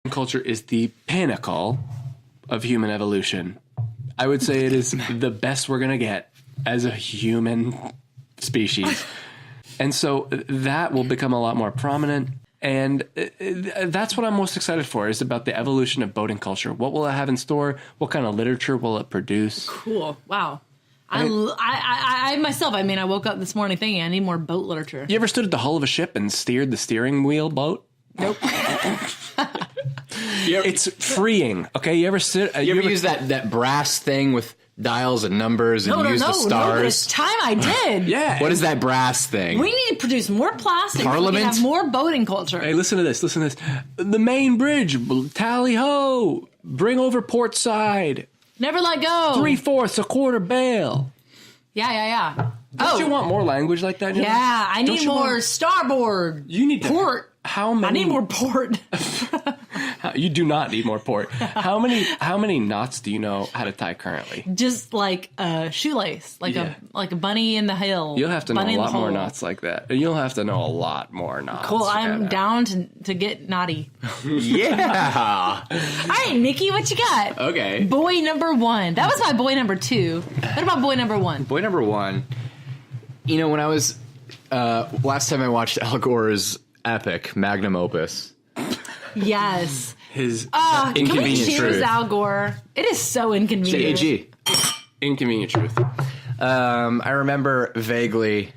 Culture is the pinnacle of human evolution. I would say it is the best we're going to get as a human species. And so that will become a lot more prominent. And that's what I'm most excited for, is about the evolution of boating culture. What will it have in store? What kind of literature will it produce? Cool. Wow. I myself, I woke up this morning thinking I need more boat literature. You ever stood at the hull of a ship and steered the steering wheel boat? Nope. It's freeing. Okay, you ever use that brass thing with dials and numbers and use the stars? No, this time I did. Yeah. What is that brass thing? We need to produce more plastic. Parliament? So we can have more boating culture. Hey, listen to this. The main bridge, tally ho, bring over port side. Never let go. 3/4, a quarter bail. Yeah. Don't you want more language like that? Yeah, I need more starboard. You need port. How many? I need more port. You do not need more port. How many knots do you know how to tie currently? Just like a shoelace, like a bunny in the hill. You'll have to know a lot more knots like that. You'll have to know a lot more knots. Cool, I'm down to get naughty. Yeah. All right, Nikki, what you got? Okay. Boy number 1. That was my boy number 2. What about boy number 1? Boy number 1. When I was last time I watched Al Gore's epic Magnum Opus. Yes. His Inconvenient Truth. Can we choose Al Gore? It is so inconvenient. AG. Inconvenient Truth. I remember vaguely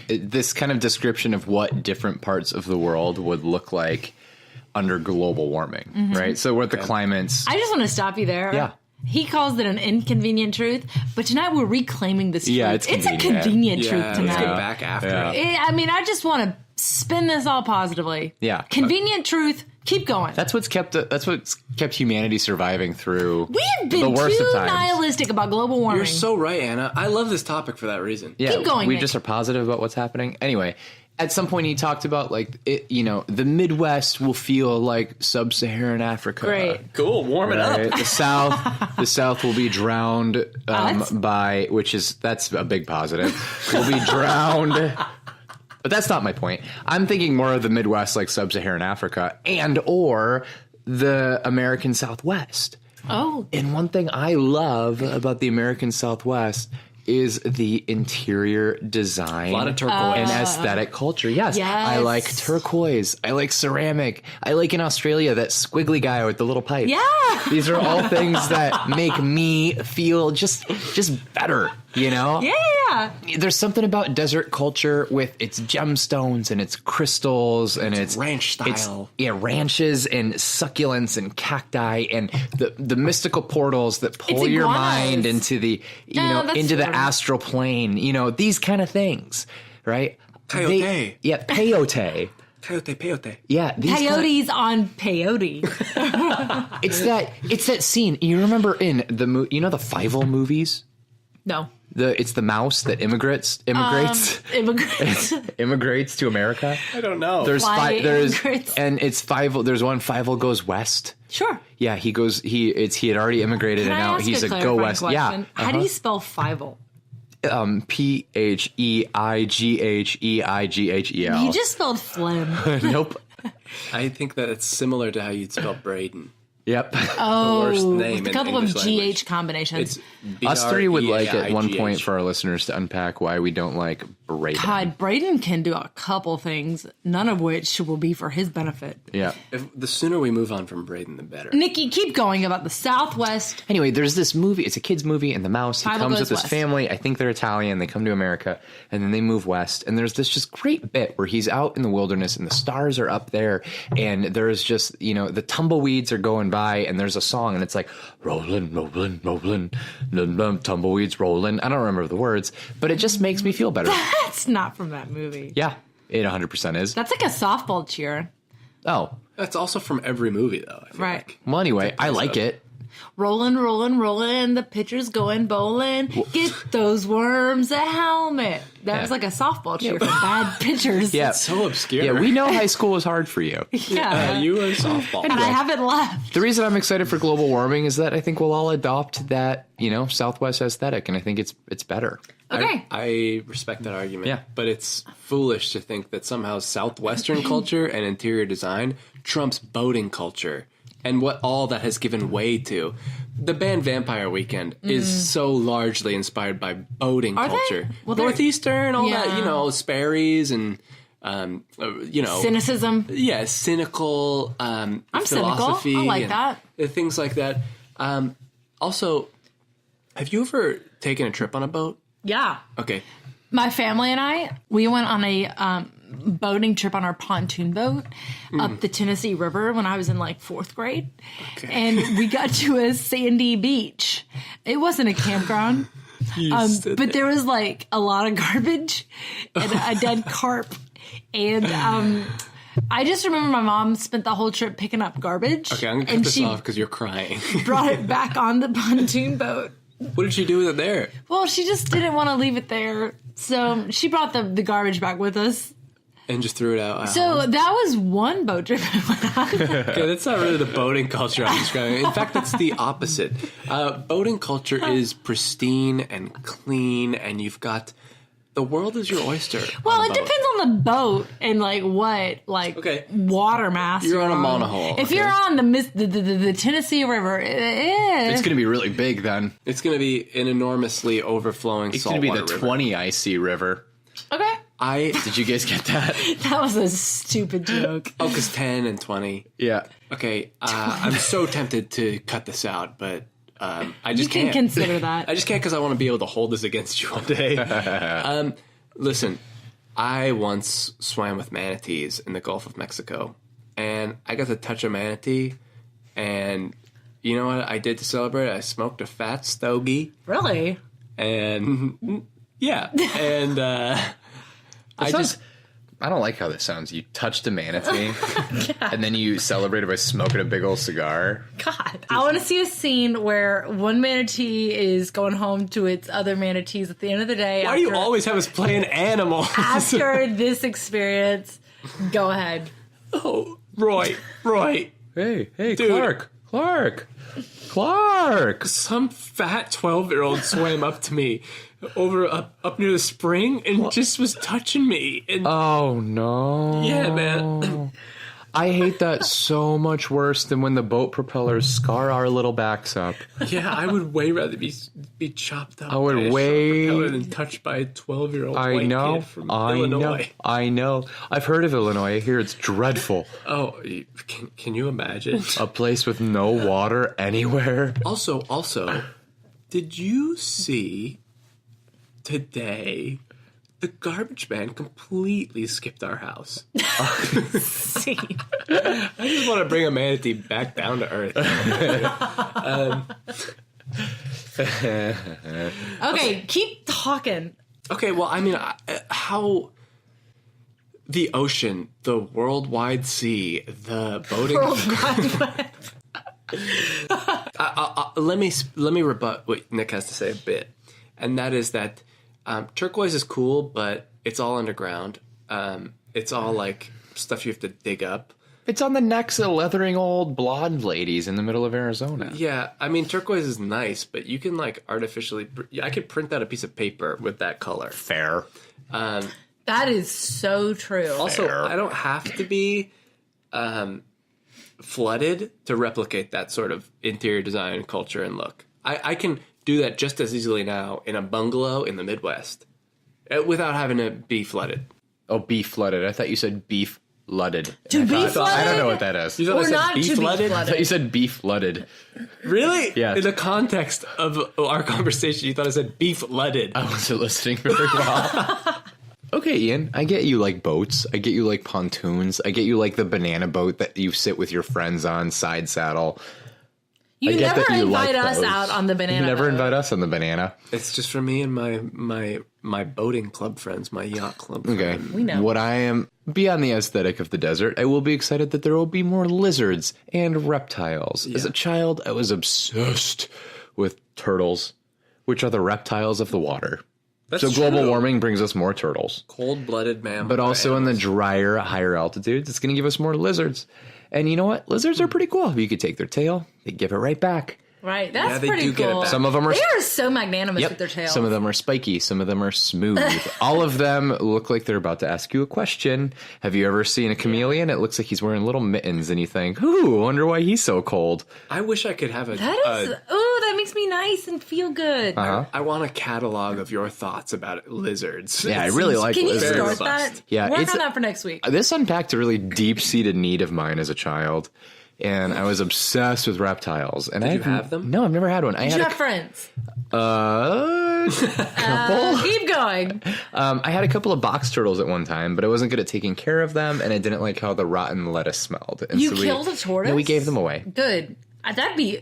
this kind of description of what different parts of the world would look like under global warming, right? So what the climates... I just want to stop you there. Yeah. He calls it an inconvenient truth, but tonight we're reclaiming this truth. Yeah, it's a convenient truth tonight. Let's get back after it. I just want to spin this all positively. Yeah. Convenient truth, keep going. That's what's kept humanity surviving through We've the been worst too of times. nihilistic about global warming. You're so right, Anna. I love this topic for that reason. Yeah, keep going, we Nick. just are positive about what's happening. Anyway, at some point he talked about the Midwest will feel like sub-Saharan Africa. Great. Cool. Warm it up. The South will be drowned by, that's a big positive. Will be drowned. But that's not my point. I'm thinking more of the Midwest, like sub-Saharan Africa, and or the American Southwest. Oh. And one thing I love about the American Southwest is the interior design, a lot of turquoise, and aesthetic culture. Yes, Yes. I like turquoise. I like ceramic. I like in Australia that squiggly guy with the little pipe. Yeah. These are all things that make me feel just better. Yeah. There's something about desert culture with its gemstones and its crystals and its ranch style. Ranches and succulents and cacti and the mystical portals that pull your mind into the into the astral plane. These kind of things, right? Coyote. Peyote. Peyote. Yeah, Coyotes on peyote. It's that scene. You remember in the the Fievel movies? No. It's the mouse that immigrates Immigrants. to America. I don't know. There's immigrants. and it's Fievel. There's one Fievel goes west. Sure. Yeah, he had already immigrated and now he's a go west. Question? Yeah. How do you spell Fievel? Pheigheigheigel. You just spelled phlegm. Nope. I think that it's similar to how you'd spell Braden. Yep. The worst name a couple in of English GH language. combinations. Us three would like at one point for our listeners to unpack why we don't like Braden. God, Braden can do a couple things, none of which will be for his benefit. Yeah. The sooner we move on from Braden, the better. Nikki, keep going about the Southwest. Anyway, there's this movie. It's a kid's movie, and the mouse, he Fievel comes goes with his west. family. I think they're Italian. They come to America, and then they move west. And there's this just great bit where he's out in the wilderness, and the stars are up there, and there's just, the tumbleweeds are going by, and there's a song, and it's like, rolling, rolling, rolling, tumbleweeds rolling. I don't remember the words, but it just makes me feel better. That's not from that movie. Yeah, it 100% is. That's like a softball cheer. Oh. That's also from every movie, though. I feel Right. like. Well, anyway, I like it. Rolling, rolling, rolling. The pitcher's going bowling. Get those worms a helmet. That was like a softball cheer for bad pitchers. Yeah. So obscure. Yeah, we know high school was hard for you. Yeah. You were softball. And I haven't left. The reason I'm excited for global warming is that I think we'll all adopt that, Southwest aesthetic, and I think it's better. Okay. I respect that argument. Yeah. But it's foolish to think that somehow Southwestern culture and interior design trumps boating culture and what all that has given way to. The band Vampire Weekend is so largely inspired by boating Are they? culture. Well, they're- Northeastern, all Yeah. that, Sperry's and, Cynicism. Yeah, cynical I'm philosophy. cynical. I like and that. things like that. Also, have you ever taken a trip on a boat? Yeah. Okay. My family and we went on a boating trip on our pontoon boat up the Tennessee River when I was in like 4th grade. Okay. And we got to a sandy beach. It wasn't a campground. But there was like a lot of garbage and a dead carp. And I just remember my mom spent the whole trip picking up garbage. Okay, I'm going to cut and this she off because you're crying. brought it back on the pontoon boat. What did she do with it there? Well, she just didn't want to leave it there. So she brought the garbage back with us. And just threw it out. So that was one boat trip I went on. Okay, that's not really the boating culture I'm describing. In fact, that's the opposite. Boating culture is pristine and clean, and you've got the world is your oyster. Well, on a it boat. depends on the boat and Okay. water mass. You're on a monohull, If okay. you're on the Tennessee River, It's going to be really big then. It's going to be an enormously overflowing It's going to be saltwater the river. 20 IC river. okay. Did you guys get that? That was a stupid joke. Because 10 and 20. Yeah. Okay, I'm so tempted to cut this out, but I You just can can't. consider that. I just can't because I want to be able to hold this against you one day. Listen, I once swam with manatees in the Gulf of Mexico, and I got to touch a manatee, and you know what I did to celebrate? I smoked a fat stogie, Really? and yeah, and I don't like how this sounds. You touched a manatee, and then you celebrated by smoking a big old cigar. God. I want to see a scene where one manatee is going home to its other manatees at the end of the day. Why do you always have us playing animals? After this experience, go ahead. Oh, Roy. Hey, Dude. Clark. Some fat 12-year-old swam up to me up near the spring and just was touching me. And Oh, no. yeah, man. I hate that so much worse than when the boat propellers scar our little backs up. Yeah, I would way rather be chopped up. I would by a way- sharp propeller than touched by a 12-year-old I white know. kid from Illinois. I know. I've heard of Illinois. I hear it's dreadful. Oh, can you imagine? A place with no water anywhere. Also, did you see today the garbage man completely skipped our house? See. I just want to bring a manatee back down to earth. Okay, keep talking. Okay, well, I mean, how the ocean, the worldwide sea, the boating. Let me rebut what Nick has to say a bit, and that is that turquoise is cool, but it's all underground. It's all like stuff you have to dig up. It's on the necks of leathering old blonde ladies in the middle of Arizona. Yeah, I mean, turquoise is nice, but you can like artificially. I could print out a piece of paper with that color. Fair. That is so true. Also, Fair. I don't have to be flooded to replicate that sort of interior design culture and look. I can do that just as easily now in a bungalow in the Midwest without having to be flooded. Oh, beef flooded. I thought you said beef ludded. To be I flooded? don't know what that is. You thought Or I said not beef to be flooded? I thought you said beef flooded. Really? Yeah. In the context of our conversation, you thought I said beef flooded. I wasn't listening very well. Okay, Ian, I get you like boats. I get you like pontoons. I get you like the banana boat that you sit with your friends on, side saddle. You I get never that you invite like us those. out on the banana. You never though. invite us on the banana. It's just for me and my boating club friends, my yacht club Okay. friends. We know. What I am, beyond the aesthetic of the desert, I will be excited that there will be more lizards and reptiles. As a child, I was obsessed with turtles, which are the reptiles of the water. That's so global true. warming brings us more turtles. Cold-blooded mammal. But also in the drier, higher altitudes, it's going to give us more lizards. And you know what? Lizards are pretty cool. You could take their tail, they give it right back. Right, that's they pretty do get it cool. back. Some of them are... They are so magnanimous Yep. with their tails. Some of them are spiky. Some of them are smooth. All of them look like they're about to ask you a question. Have you ever seen a chameleon? It looks like he's wearing little mittens, and you think, "Ooh, I wonder why he's so cold." I wish I could have a. That is, that makes me nice and feel good. I want a catalog of your thoughts about lizards. Yeah, I really like Can you lizards. start robust. that? Yeah, Work it's- on that for next week. This unpacked a really deep-seated need of mine as a child, and I was obsessed with reptiles. And Did you have them? No, I've never had one. I You had have friends. a couple. Keep going. I had a couple of box turtles at one time, but I wasn't good at taking care of them, and I didn't like how the rotten lettuce smelled. And You so killed a tortoise? No, we gave them away. Good. That'd be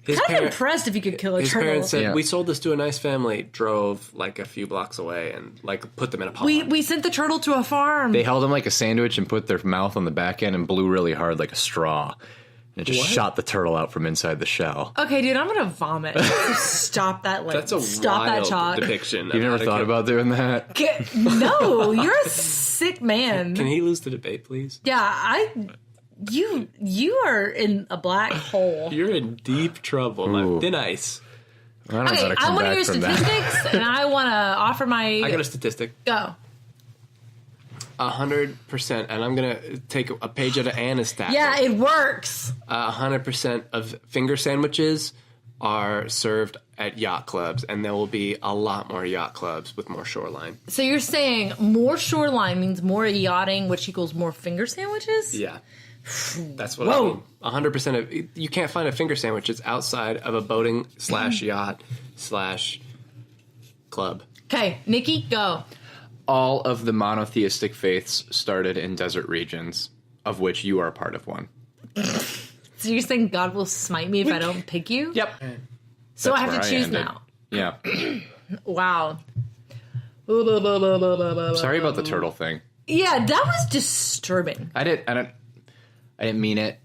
His kind of parent- impressed if you could kill a His turtle. parents said, Yeah. "We sold this to a nice family." Drove like a few blocks away and like put them in a pond. We sent the turtle to a farm. They held them like a sandwich and put their mouth on the back end and blew really hard like a straw. And it just shot the turtle out from inside the shell. Okay, dude, I'm gonna vomit. So stop that. Like, That's a stop that wild talk. depiction. You've never thought about doing that? No, you're a sick man. Can he lose the debate, please? Yeah, you are in a black hole. You're in deep trouble. Ooh. I'm thin ice. I don't know how Okay, to I come want to back hear from that. statistics, and I want to offer my I got a statistic. go. 100%, and I'm gonna take a page out of Anna's stat. Yeah, it works. 100% of finger sandwiches are served at yacht clubs, and there will be a lot more yacht clubs with more shoreline. So you're saying more shoreline means more yachting, which equals more finger sandwiches? Yeah. That's what Whoa. I mean. 100% of you can't find a finger sandwich that's outside of a boating / yacht / club. Okay, Nikki, go. All of the monotheistic faiths started in desert regions, of which you are a part of one. So you're saying God will smite me if I don't pick you? Yep. So I That's have to where choose ended. now. Yeah. Wow. Sorry about the turtle thing. Yeah, that was disturbing. I didn't mean it.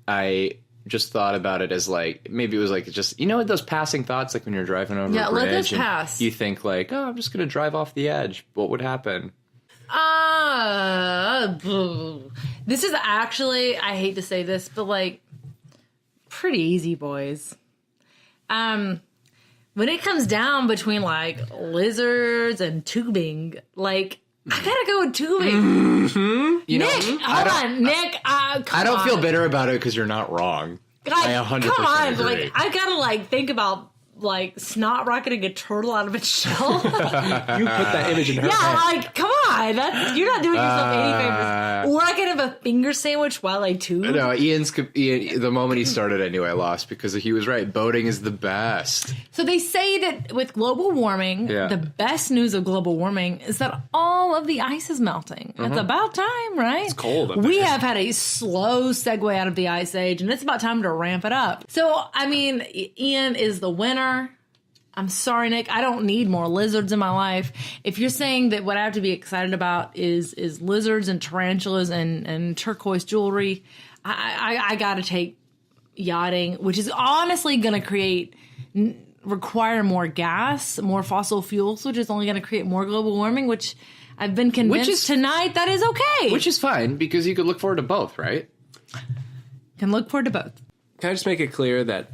I just thought about it as like, maybe it was like just, you know what, those passing thoughts, like when you're driving over Yeah, a let bridge those and pass. you think like, oh, I'm just going to drive off the edge. What would happen? This is actually, I hate to say this, but like, pretty easy, boys. When it comes down between like lizards and tubing, like, I gotta go with tubing. You know, Nick, hold on, Nick. I don't feel bitter about it because you're not wrong. I 100% come on, agree. like I gotta like think about like snot rocketing a turtle out of its shell. You put that image in her Yeah, head. like come on, you're not doing yourself any favors. Or I could have a finger sandwich while I tube. No, Ian, the moment he started, I knew I lost because he was right. Boating is the best. So they say that with global warming, Yeah. the best news of global warming is that all of the ice is melting. It's about time, right? It's cold up We there. have had a slow segue out of the ice age, and it's about time to ramp it up. So, I mean, Ian is the winner. I'm sorry, Nick. I don't need more lizards in my life. If you're saying that what I have to be excited about is lizards and tarantulas and turquoise jewelry, I got to take yachting, which is honestly going to require more gas, more fossil fuels, which is only going to create more global warming, which I've been convinced tonight that is okay. Which is fine because you could look forward to both, right? Can look forward to both. Can I just make it clear that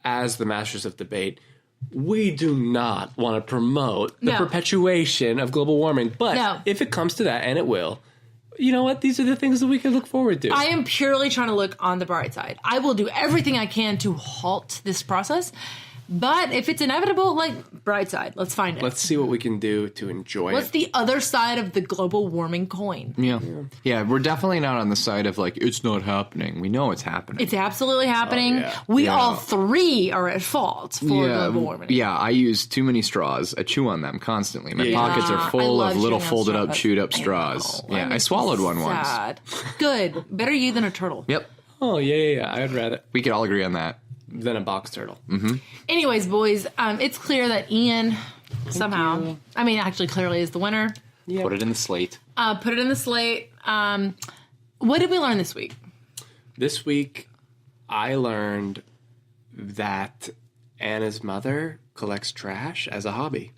as the masters of debate, we do not want to promote the No. perpetuation of global warming. But No. if it comes to that, and it will, you know what? These are the things that we can look forward to. I am purely trying to look on the bright side. I will do everything I can to halt this process. But if it's inevitable, like, bright side. Let's find it. Let's see what we can do to enjoy What's it. the other side of the global warming coin? Yeah, we're definitely not on the side of like, it's not happening. We know it's happening. It's absolutely happening. yeah. We Yeah. all three are at fault for global warming. Yeah, I use too many straws. I chew on them constantly. My pockets I are full love of little chewing on folded up, straws. chewed up straws. Yeah, I swallowed one once. Sad. Good. Better you than a turtle. Yep. Oh, yeah. I'd rather. We could all agree on that. than a box turtle. Anyways, boys, it's clear that Ian somehow, I mean, actually clearly is the winner. Yep. Put it in the slate. Put it in the slate. What did we learn this week? This week, I learned that Anna's mother collects trash as a hobby.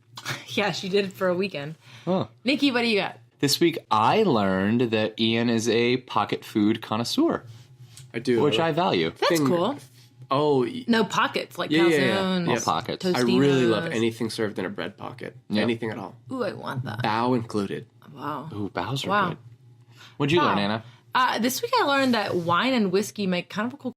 Yeah, she did it for a weekend. Oh. Nikki, what do you got? This week, I learned that Ian is a pocket food connoisseur, I do. which I value. That's cool. Oh, No pockets, like Yeah, yeah, yeah. calzones, Yeah. All pockets. I really love Tostinos. anything served in a bread pocket. Yep. Anything at all. Ooh, I want that. Bow included. Wow. Ooh, bows are Wow. good. What'd you learn, Wow. Anna? This week I learned that wine and whiskey make kind of a cool